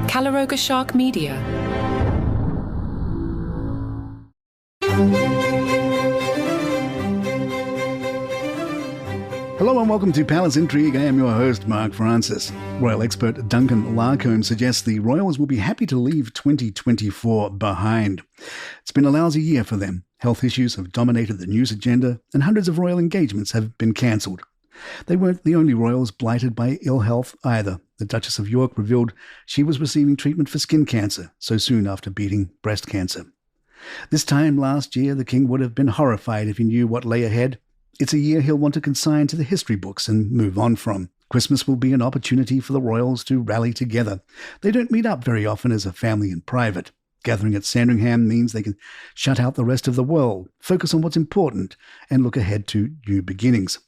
Calaroga Shark Media. Hello and welcome to Palace Intrigue. I am your host, Mark Francis. Royal expert Duncan Larcombe suggests the royals will be happy to leave 2024 behind. It's been a lousy year for them. Health issues have dominated the news agenda and hundreds of royal engagements have been cancelled. They weren't the only royals blighted by ill health either. The Duchess of York revealed she was receiving treatment for skin cancer so soon after beating breast cancer. This time last year, the king would have been horrified if he knew what lay ahead. It's a year he'll want to consign to the history books and move on from. Christmas will be an opportunity for the royals to rally together. They don't meet up very often as a family in private. Gathering at Sandringham means they can shut out the rest of the world, focus on what's important, and look ahead to new beginnings.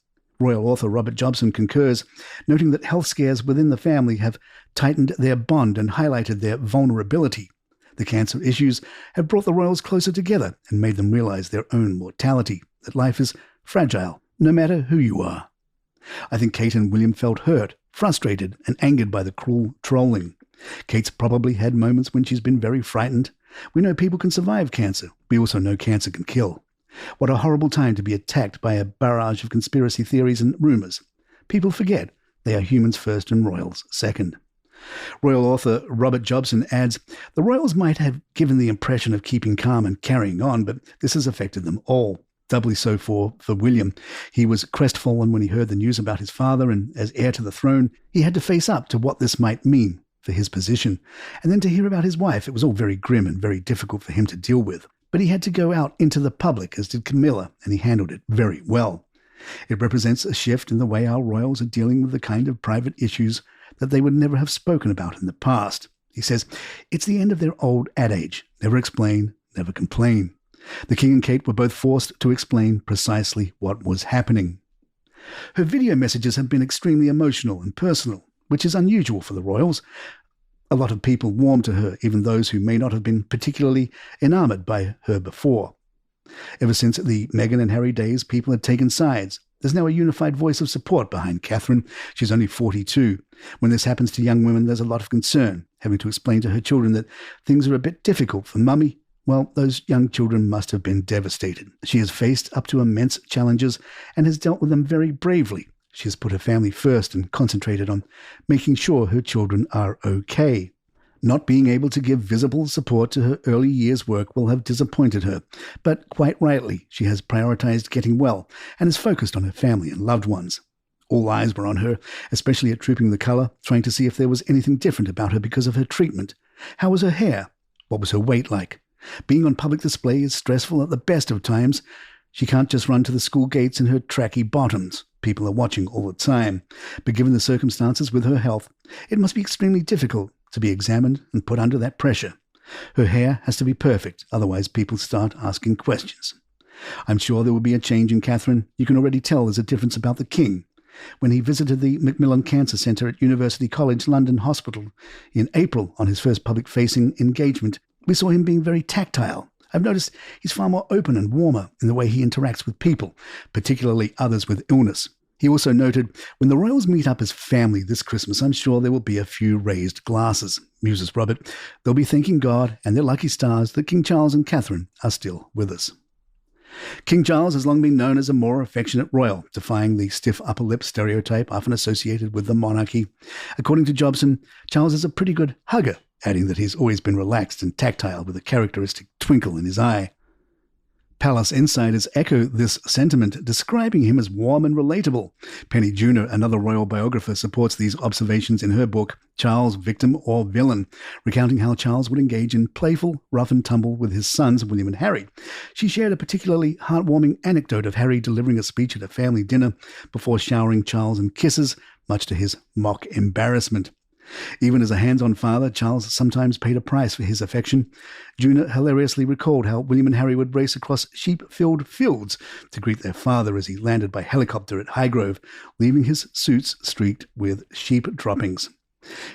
Royal author Robert Jobson concurs, noting that health scares within the family have tightened their bond and highlighted their vulnerability. The cancer issues have brought the royals closer together and made them realize their own mortality, that life is fragile, no matter who you are. I think Kate and William felt hurt, frustrated, and angered by the cruel trolling. Kate's probably had moments when she's been very frightened. We know people can survive cancer. We also know cancer can kill. What a horrible time to be attacked by a barrage of conspiracy theories and rumours. People forget they are humans first and royals second. Royal author Robert Jobson adds, the royals might have given the impression of keeping calm and carrying on, but this has affected them all. Doubly so for William. He was crestfallen when he heard the news about his father, and as heir to the throne, he had to face up to what this might mean for his position. And then to hear about his wife, it was all very grim and very difficult for him to deal with. But he had to go out into the public, as did Camilla, and he handled it very well. It represents a shift in the way our royals are dealing with the kind of private issues that they would never have spoken about in the past. He says, it's the end of their old adage, never explain, never complain. The King and Kate were both forced to explain precisely what was happening. Her video messages have been extremely emotional and personal, which is unusual for the royals. A lot of people warmed to her, even those who may not have been particularly enamoured by her before. Ever since the Meghan and Harry days, people had taken sides. There's now a unified voice of support behind Catherine. She's only 42. When this happens to young women, there's a lot of concern, having to explain to her children that things are a bit difficult for mummy. Well, those young children must have been devastated. She has faced up to immense challenges and has dealt with them very bravely. She has put her family first and concentrated on making sure her children are okay. Not being able to give visible support to her early years' work will have disappointed her, but quite rightly, she has prioritized getting well and is focused on her family and loved ones. All eyes were on her, especially at Trooping the Colour, trying to see if there was anything different about her because of her treatment. How was her hair? What was her weight like? Being on public display is stressful at the best of times. She can't just run to the school gates in her tracky bottoms. People are watching all the time. But given the circumstances with her health, it must be extremely difficult to be examined and put under that pressure. Her hair has to be perfect, otherwise people start asking questions. I'm sure there will be a change in Catherine. You can already tell there's a difference about the King. When he visited the Macmillan Cancer Centre at University College London Hospital in April on his first public-facing engagement, we saw him being very tactile. I've noticed he's far more open and warmer in the way he interacts with people, particularly others with illness. He also noted, when the royals meet up as family this Christmas, I'm sure there will be a few raised glasses. Muses Robert, they'll be thanking God and their lucky stars that King Charles and Catherine are still with us. King Charles has long been known as a more affectionate royal, defying the stiff upper lip stereotype often associated with the monarchy. According to Jobson, Charles is a pretty good hugger, adding that he's always been relaxed and tactile with a characteristic twinkle in his eye. Palace insiders echo this sentiment, describing him as warm and relatable. Penny Junor, another royal biographer, supports these observations in her book, Charles, Victim or Villain, recounting how Charles would engage in playful rough and tumble with his sons, William and Harry. She shared a particularly heartwarming anecdote of Harry delivering a speech at a family dinner before showering Charles in kisses, much to his mock embarrassment. Even as a hands-on father, Charles sometimes paid a price for his affection. Junor hilariously recalled how William and Harry would race across sheep-filled fields to greet their father as he landed by helicopter at Highgrove, leaving his suits streaked with sheep droppings.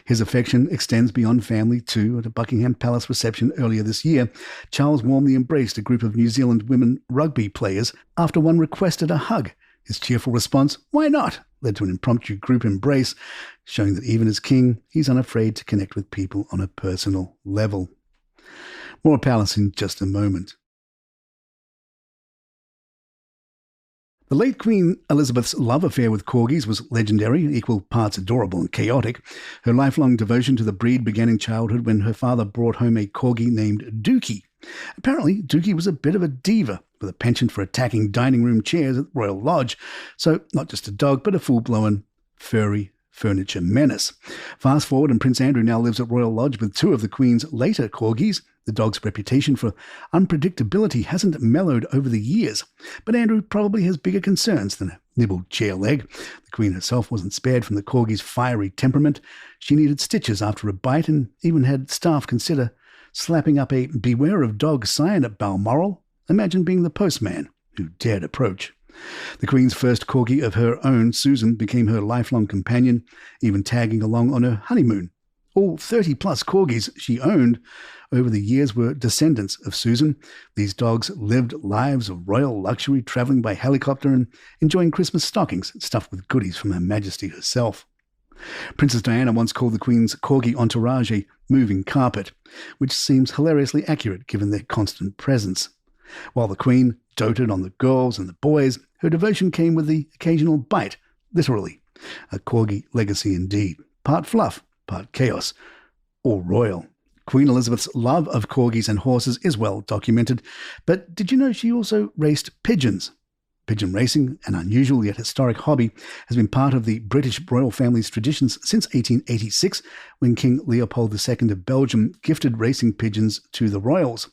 His affection extends beyond family too. At a Buckingham Palace reception earlier this year, Charles warmly embraced a group of New Zealand women rugby players after one requested a hug. His cheerful response, "Why not?" led to an impromptu group embrace, showing that even as king, he's unafraid to connect with people on a personal level. More palace in just a moment. The late Queen Elizabeth's love affair with corgis was legendary, equal parts adorable and chaotic. Her lifelong devotion to the breed began in childhood when her father brought home a corgi named Dookie. Apparently, Dookie was a bit of a diva, with a penchant for attacking dining room chairs at the Royal Lodge. So, not just a dog, but a full-blown, furry furniture menace. Fast forward, and Prince Andrew now lives at Royal Lodge with two of the Queen's later corgis. The dog's reputation for unpredictability hasn't mellowed over the years, but Andrew probably has bigger concerns than a nibbled chair leg. The Queen herself wasn't spared from the corgi's fiery temperament. She needed stitches after a bite and even had staff consider slapping up a "Beware of Dog" sign at Balmoral. Imagine being the postman who dared approach. The Queen's first corgi of her own, Susan, became her lifelong companion, even tagging along on her honeymoon. All 30-plus corgis she owned over the years were descendants of Susan. These dogs lived lives of royal luxury, travelling by helicopter and enjoying Christmas stockings stuffed with goodies from Her Majesty herself. Princess Diana once called the Queen's corgi entourage a moving carpet, which seems hilariously accurate given their constant presence. While the Queen doted on the girls and the boys, her devotion came with the occasional bite, literally. A corgi legacy indeed. Part fluff, part chaos, all royal. Queen Elizabeth's love of corgis and horses is well documented, but did you know she also raced pigeons? Pigeon racing, an unusual yet historic hobby, has been part of the British royal family's traditions since 1886, when King Leopold II of Belgium gifted racing pigeons to the royals.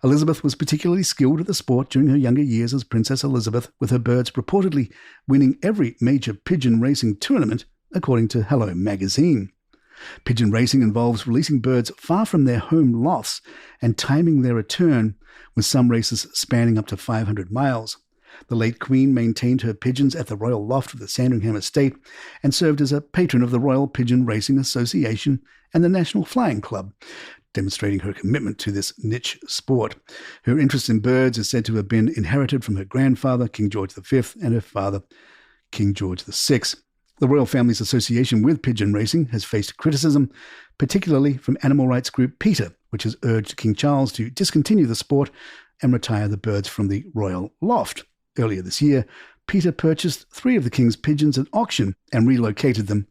Elizabeth was particularly skilled at the sport during her younger years as Princess Elizabeth, with her birds reportedly winning every major pigeon racing tournament, according to Hello magazine. Pigeon racing involves releasing birds far from their home lofts and timing their return, with some races spanning up to 500 miles. The late Queen maintained her pigeons at the royal loft of the Sandringham estate and served as a patron of the Royal Pigeon Racing Association and the National Flying Club, demonstrating her commitment to this niche sport. Her interest in birds is said to have been inherited from her grandfather, King George V, and her father, King George VI. The royal family's association with pigeon racing has faced criticism, particularly from animal rights group PETA, which has urged King Charles to discontinue the sport and retire the birds from the royal loft. Earlier this year, PETA purchased 3 of the King's pigeons at auction and relocated them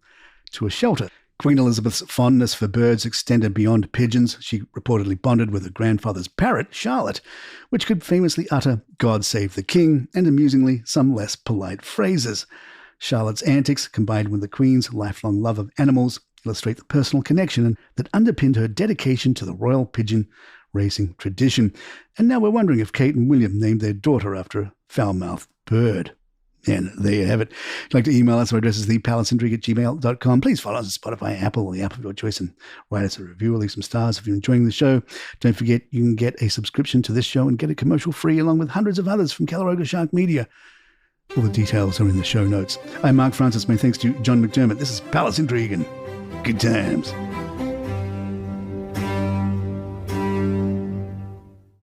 to a shelter. Queen Elizabeth's fondness for birds extended beyond pigeons. She reportedly bonded with her grandfather's parrot, Charlotte, which could famously utter "God save the King" and, amusingly, some less polite phrases. Charlotte's antics, combined with the Queen's lifelong love of animals, illustrate the personal connection that underpinned her dedication to the royal pigeon racing tradition. And now we're wondering if Kate and William named their daughter after a foul-mouthed bird. And there you have it. If you'd like to email us, our address is thepalaceintrigue@gmail.com. Please follow us on Spotify, Apple, or the app of your choice, and write us a review or leave some stars if you're enjoying the show. Don't forget, you can get a subscription to this show and get it commercial-free along with hundreds of others from Calaroga Shark Media. All the details are in the show notes. I'm Mark Francis. My thanks to John McDermott. This is Palace Intrigue, and good times.